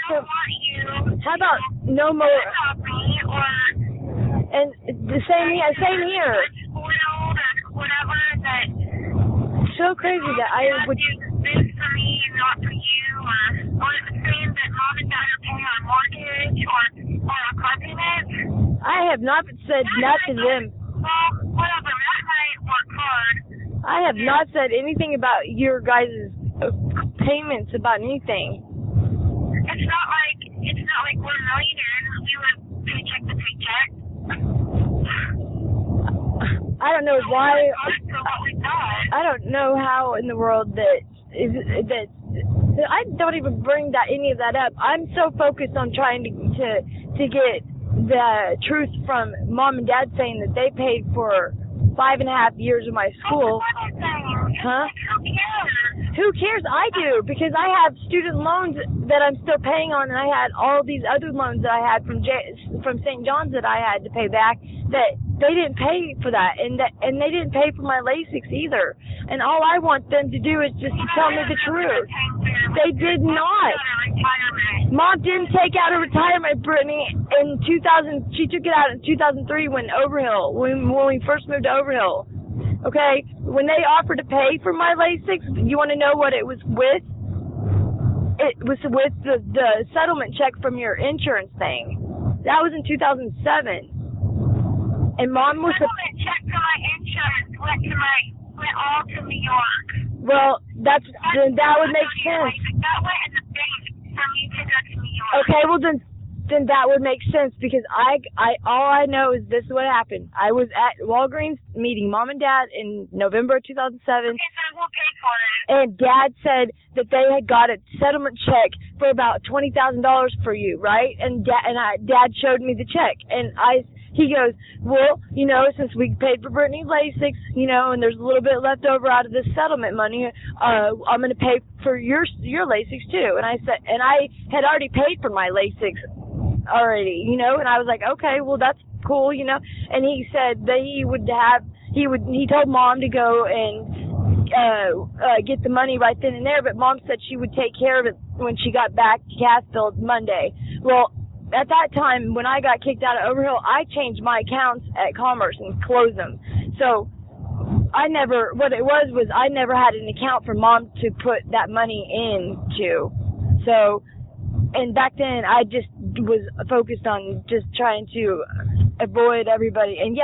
don't want you. How about no more? Me or And the same here. Spoiled or whatever. That So crazy that I would. do this for me and not for you, or the same that mom and dad are paying our mortgage or our car payment. I have not said that to them. Well, whatever. Matt and I work hard. I have not said anything about your guys' payments about anything. It's not like we're millionaires. We live paycheck to paycheck. I don't know why. For what we've done. I don't know how in the world that I don't even bring any of that up. I'm so focused on trying to get the truth from mom and dad saying that they paid for 5.5 years of my school. Huh? Who cares? I do, because I have student loans that I'm still paying on, and I had all these other loans that I had from St. John's that I had to pay back that they didn't pay for that, and they didn't pay for my LASIK either. And all I want them to do is just to tell me the truth. They did not. Mom didn't take out a retirement, Brittany, in 2000. She took it out in 2003 when we first moved to Overhill. Okay, when they offered to pay for my LASIK, you want to know what it was with? It was with the settlement check from your insurance thing. That was in 2007. And Mom was settlement check for my insurance went all to New York. Well, that would make sense. That went in the bank for me to go to New York. Okay, well then that would make sense, because all I know is this is what happened. I was at Walgreens meeting Mom and Dad in November of 2007. Okay, so we'll pay for it. And Dad said that they had got a settlement check for about $20,000 for you, right? And Dad showed me the check, and he goes, well, since we paid for Brittany's LASIK, and there's a little bit left over out of this settlement money, I'm going to pay for your LASIK too. And I said, and I had already paid for my LASIK already, and I was like, okay, well, that's cool, and he said that he told Mom to go and get the money right then and there, but Mom said she would take care of it when she got back to Cassville Monday. Well, at that time, when I got kicked out of Overhill, I changed my accounts at Commerce and closed them. So I never had an account for Mom to put that money into. So, and back then I just was focused on just trying to avoid everybody and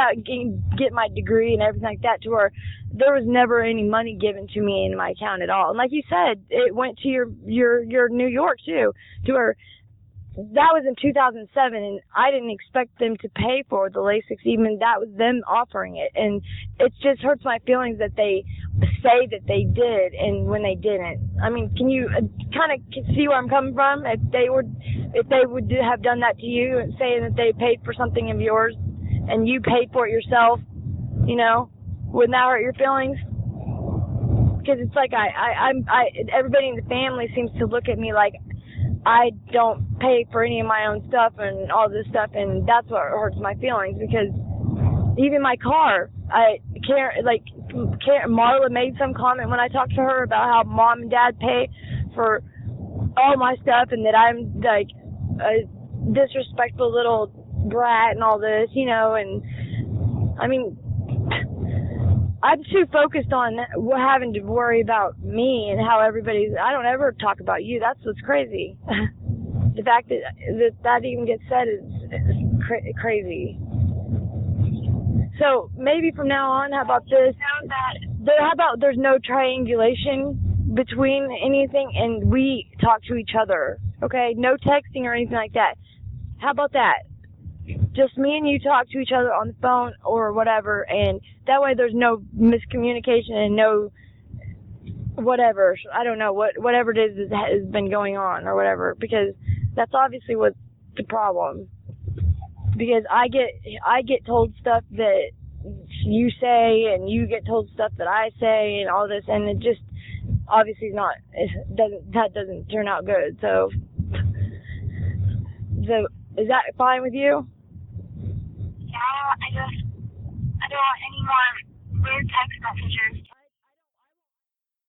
get my degree and everything like that, to where there was never any money given to me in my account at all. And like you said, it went to your New York too, to where that was in 2007, and I didn't expect them to pay for the LASIK, even that was them offering it. And it just hurts my feelings that they say that they did, and when they didn't. I mean, can you kind of see where I'm coming from? If they would have done that to you, and saying that they paid for something of yours, and you paid for it yourself, wouldn't that hurt your feelings? Because it's like everybody in the family seems to look at me like I don't pay for any of my own stuff and all this stuff, and that's what hurts my feelings. Because even my car, Marla made some comment when I talked to her about how Mom and Dad pay for all my stuff, and that I'm like a disrespectful little brat and all this, and I mean, I'm too focused on having to worry about me and how I don't ever talk about you. That's what's crazy. The fact that even gets said is crazy. So maybe from now on, how about this? How about there's no triangulation between anything, and we talk to each other, okay? No texting or anything like that. How about that? Just me and you talk to each other on the phone or whatever, and that way there's no miscommunication and no whatever. I don't know, whatever it is that has been going on or whatever, because that's obviously what's the problem. Because I get told stuff that you say, and you get told stuff that I say, and all this, and it just obviously that doesn't turn out good. So is that fine with you? Yeah, I don't want any more weird text messages.